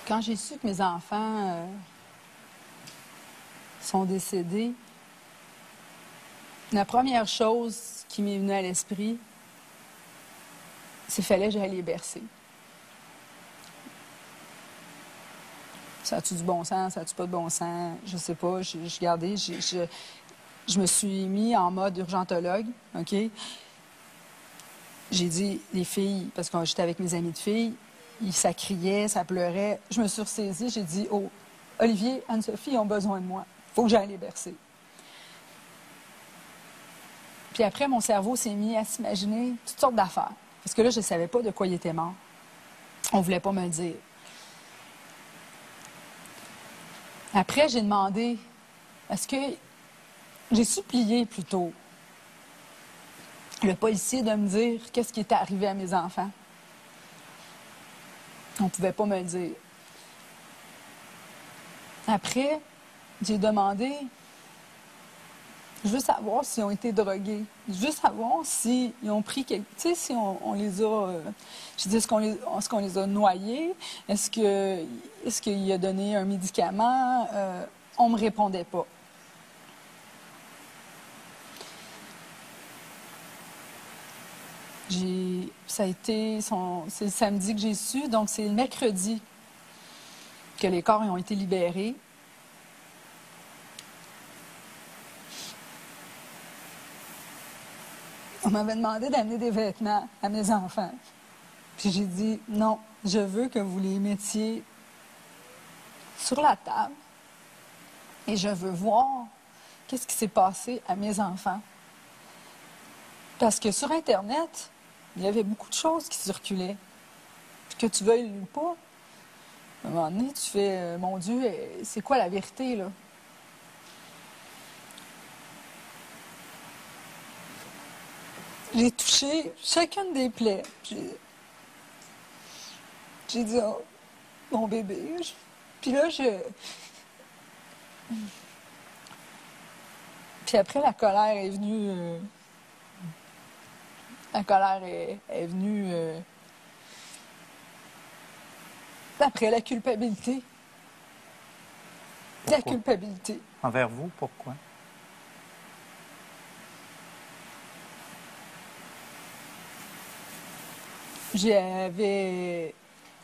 Quand j'ai su que mes enfants sont décédés, la première chose qui m'est venue à l'esprit, c'est qu'il fallait que j'aille les bercer. Ça a-tu du bon sens? Ça a-tu pas de bon sens? Je sais pas. Je me suis mis en mode urgentologue, OK? J'ai dit, les filles, parce que j'étais avec mes amis de filles, ça criait, ça pleurait. Je me suis ressaisie, j'ai dit, oh, Olivier, Anne-Sophie ont besoin de moi. Il faut que j'aille les bercer. Puis après, mon cerveau s'est mis à s'imaginer toutes sortes d'affaires. Parce que là, je ne savais pas de quoi il était mort. On ne voulait pas me le dire. Après, j'ai demandé, est-ce que j'ai supplié plutôt le policier de me dire qu'est-ce qui était arrivé à mes enfants. On ne pouvait pas me le dire. Après, j'ai demandé, je veux savoir s'ils ont été drogués. Je veux savoir s'ils ont pris quelque... Tu sais, si on les a... je dis, est-ce qu'on les a noyés? Est-ce qu'il a donné un médicament? On ne me répondait pas. Ça a été... C'est le samedi que j'ai su, donc c'est le mercredi que les corps ont été libérés. On m'avait demandé d'amener des vêtements à mes enfants. Puis j'ai dit, non, je veux que vous les mettiez sur la table et je veux voir qu'est-ce qui s'est passé à mes enfants. Parce que sur Internet, il y avait beaucoup de choses qui circulaient. Puis que tu veuilles ou pas, à un moment donné, tu fais, mon Dieu, c'est quoi la vérité, là? J'ai touché chacune des plaies. J'ai dit, oh, mon bébé. Puis là, Puis après, la colère est venue... La colère est venue... Après, la culpabilité. Pourquoi? La culpabilité. Envers vous, pourquoi? J'avais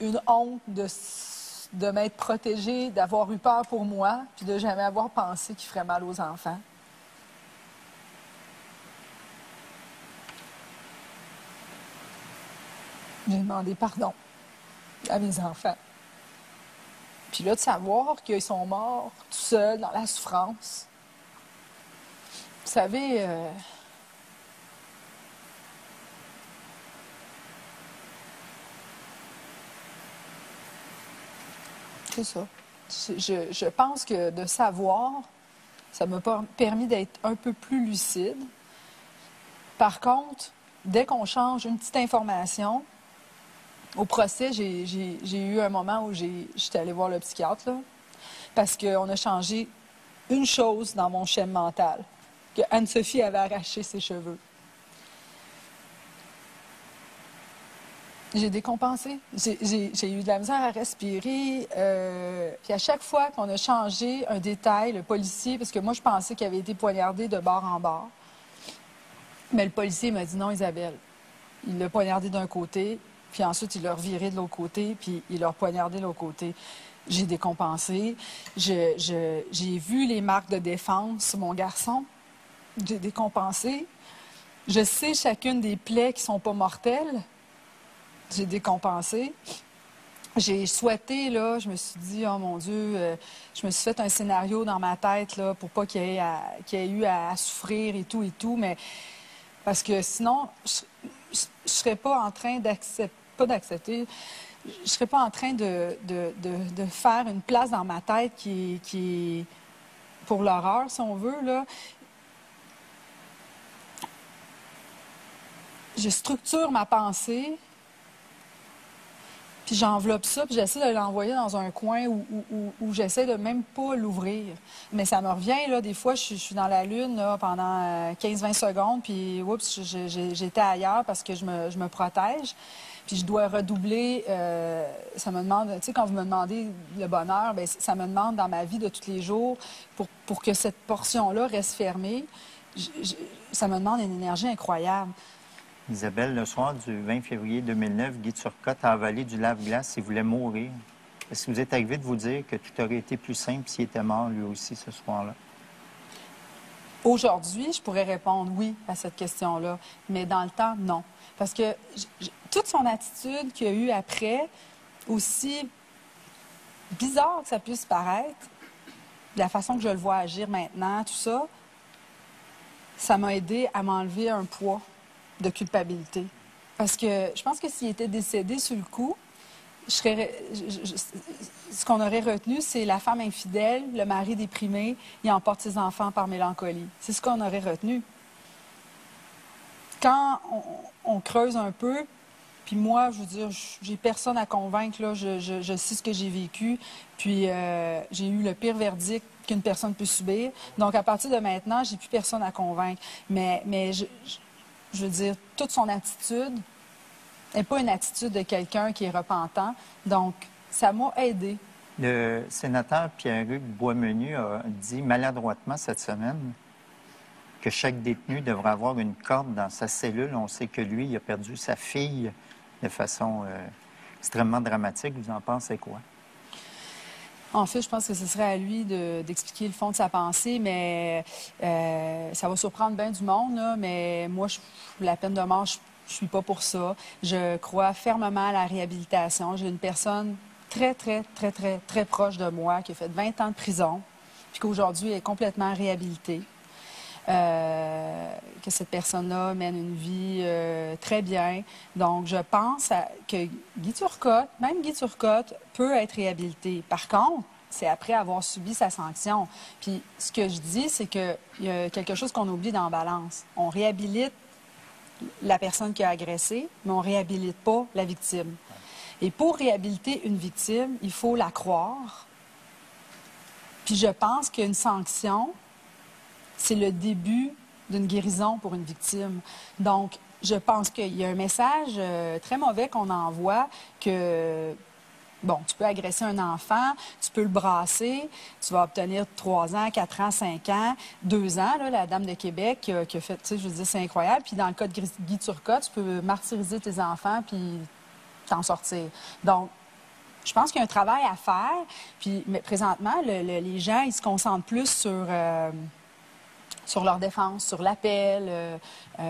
une honte de m'être protégée, d'avoir eu peur pour moi, puis de jamais avoir pensé qu'il ferait mal aux enfants. J'ai demandé pardon à mes enfants. Puis là, de savoir qu'ils sont morts tout seuls, dans la souffrance. Vous savez... C'est ça. Je pense que de savoir, ça m'a permis d'être un peu plus lucide. Par contre, dès qu'on change une petite information, au procès, j'ai eu un moment où j'étais allée voir le psychiatre, là, parce qu'on a changé une chose dans mon schéma mental, que Anne-Sophie avait arraché ses cheveux. J'ai décompensé. J'ai eu de la misère à respirer. Puis à chaque fois qu'on a changé un détail, le policier, parce que moi, je pensais qu'il avait été poignardé de bord en bord. Mais le policier m'a dit non, Isabelle. Il l'a poignardé d'un côté, puis ensuite, il l'a reviré de l'autre côté, puis il l'a poignardé de l'autre côté. J'ai décompensé. J'ai vu les marques de défense sur mon garçon. J'ai décompensé. Je sais chacune des plaies qui ne sont pas mortelles. J'ai décompensé. J'ai souhaité, là, je me suis dit, oh mon Dieu, je me suis fait un scénario dans ma tête, là, pour pas qu'il y ait eu à souffrir et tout, mais parce que sinon, je serais pas en train d'accepter, je serais pas en train de faire une place dans ma tête qui est pour l'horreur, si on veut, là. Je structure ma pensée. Puis j'enveloppe ça, puis j'essaie de l'envoyer dans un coin où j'essaie de même pas l'ouvrir. Mais ça me revient, là, des fois, je suis dans la lune là, pendant 15-20 secondes, puis oups, j'étais ailleurs parce que je me protège. Puis je dois redoubler, ça me demande, tu sais, quand vous me demandez le bonheur, bien, ça me demande dans ma vie de tous les jours, pour que cette portion-là reste fermée, ça me demande une énergie incroyable. Isabelle, le soir du 20 février 2009, Guy Turcotte a avalé du lave-glace et voulait mourir. Est-ce que vous êtes arrivé de vous dire que tout aurait été plus simple s'il était mort lui aussi ce soir-là? Aujourd'hui, je pourrais répondre oui à cette question-là, mais dans le temps, non. Parce que toute son attitude qu'il y a eu après, aussi bizarre que ça puisse paraître, la façon que je le vois agir maintenant, tout ça, ça m'a aidé à m'enlever un poids de culpabilité. Parce que je pense que s'il était décédé sur le coup, ce qu'on aurait retenu, c'est la femme infidèle, le mari déprimé, il emporte ses enfants par mélancolie. C'est ce qu'on aurait retenu. Quand on creuse un peu, puis moi, je veux dire, j'ai personne à convaincre, là, je sais ce que j'ai vécu, puis j'ai eu le pire verdict qu'une personne peut subir. Donc, à partir de maintenant, j'ai plus personne à convaincre. Mais je veux dire, toute son attitude n'est pas une attitude de quelqu'un qui est repentant. Donc, ça m'a aidé. Le sénateur Pierre-Hugues Boismenu a dit maladroitement cette semaine que chaque détenu devrait avoir une corde dans sa cellule. On sait que lui, il a perdu sa fille de façon extrêmement dramatique. Vous en pensez quoi? En fait, je pense que ce serait à lui d'expliquer le fond de sa pensée, mais ça va surprendre bien du monde, là, mais moi, la peine de mort, je suis pas pour ça. Je crois fermement à la réhabilitation. J'ai une personne très proche de moi qui a fait 20 ans de prison, puis qu'aujourd'hui est complètement réhabilitée. Que cette personne-là mène une vie très bien. Donc, je pense que Guy Turcotte, même Guy Turcotte, peut être réhabilité. Par contre, c'est après avoir subi sa sanction. Puis, ce que je dis, c'est qu'il y a quelque chose qu'on oublie dans la balance. On réhabilite la personne qui a agressé, mais on ne réhabilite pas la victime. Et pour réhabiliter une victime, il faut la croire. Puis je pense qu'une sanction, c'est le début d'une guérison pour une victime. Donc, je pense qu'il y a un message très mauvais qu'on envoie que, bon, tu peux agresser un enfant, tu peux le brasser, tu vas obtenir 3 ans, 4 ans, 5 ans, 2 ans, là, la dame de Québec qui a fait, tu sais, je veux dire, c'est incroyable. Puis dans le cas de Guy Turcotte, tu peux martyriser tes enfants puis t'en sortir. Donc, je pense qu'il y a un travail à faire. Puis, mais présentement, les gens, ils se concentrent plus sur leur défense, sur l'appel,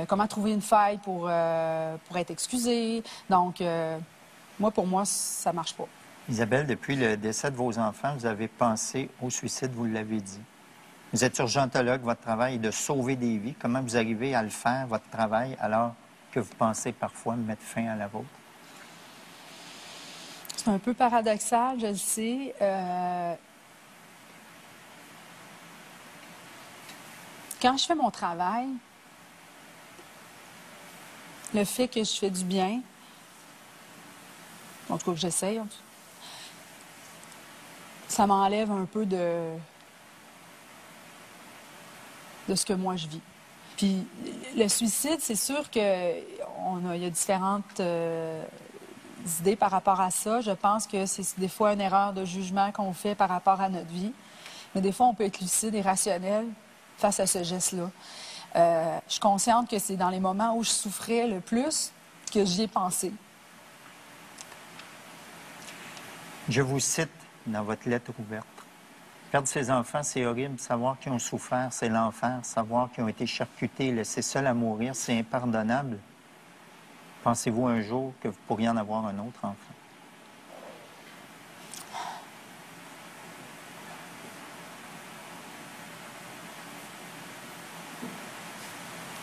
comment trouver une faille pour être excusé. Donc, pour moi, ça ne marche pas. Isabelle, depuis le décès de vos enfants, vous avez pensé au suicide, vous l'avez dit. Vous êtes urgentologue, votre travail est de sauver des vies. Comment vous arrivez à le faire, votre travail, alors que vous pensez parfois mettre fin à la vôtre? C'est un peu paradoxal, je le sais. Quand je fais mon travail, le fait que je fais du bien, en tout cas que j'essaye, ça m'enlève un peu de ce que moi je vis. Puis le suicide, c'est sûr qu'il y a différentes idées par rapport à ça. Je pense que c'est des fois une erreur de jugement qu'on fait par rapport à notre vie. Mais des fois, on peut être lucide et rationnel face à ce geste-là. Je suis consciente que c'est dans les moments où je souffrais le plus que j'y ai pensé. Je vous cite dans votre lettre ouverte. Perdre ses enfants, c'est horrible. Savoir qu'ils ont souffert, c'est l'enfer. Savoir qu'ils ont été charcutés et laissés seuls à mourir, c'est impardonnable. Pensez-vous un jour que vous pourriez en avoir un autre enfant?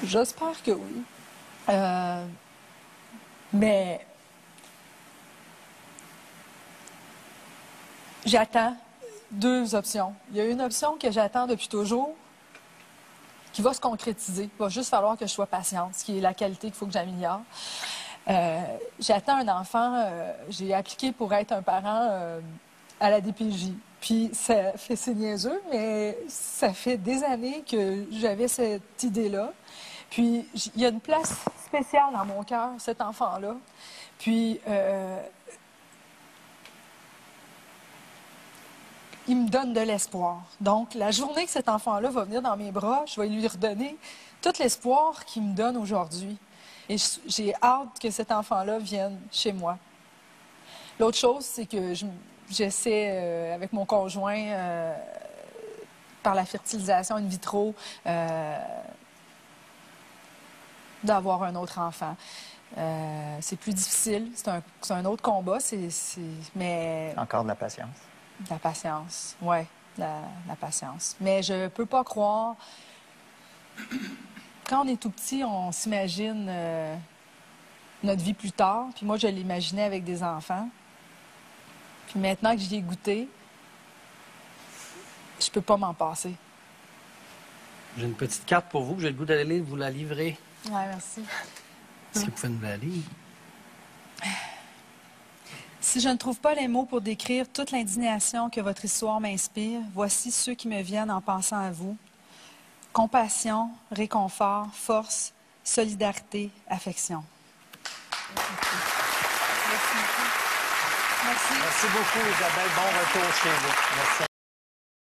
J'espère que oui. Mais j'attends 2 options. Il y a une option que j'attends depuis toujours, qui va se concrétiser. Il va juste falloir que je sois patiente, ce qui est la qualité qu'il faut que j'améliore. J'attends un enfant. J'ai appliqué pour être un parent à la DPJ. Puis c'est niaiseux, mais ça fait des années que j'avais cette idée-là. Puis il y a une place spéciale dans mon cœur, cet enfant-là. Puis, il me donne de l'espoir. Donc, la journée que cet enfant-là va venir dans mes bras, je vais lui redonner tout l'espoir qu'il me donne aujourd'hui. Et j'ai hâte que cet enfant-là vienne chez moi. L'autre chose, c'est que j'essaie, avec mon conjoint, par la fertilisation in vitro, d'avoir un autre enfant. C'est plus difficile, c'est un autre combat, mais... Encore de la patience. De la patience, oui, la patience. Mais je peux pas croire... Quand on est tout petit, on s'imagine notre vie plus tard. Puis moi, je l'imaginais avec des enfants. Puis maintenant que j'y ai goûté, je peux pas m'en passer. J'ai une petite carte pour vous. J'ai le goût d'aller vous la livrer. Oui, merci. Est-ce que vous pouvez nous la lire? Si je ne trouve pas les mots pour décrire toute l'indignation que votre histoire m'inspire, voici ceux qui me viennent en pensant à vous. Compassion, réconfort, force, solidarité, affection. Merci. Merci beaucoup, Isabelle. Bon retour chez vous. Merci.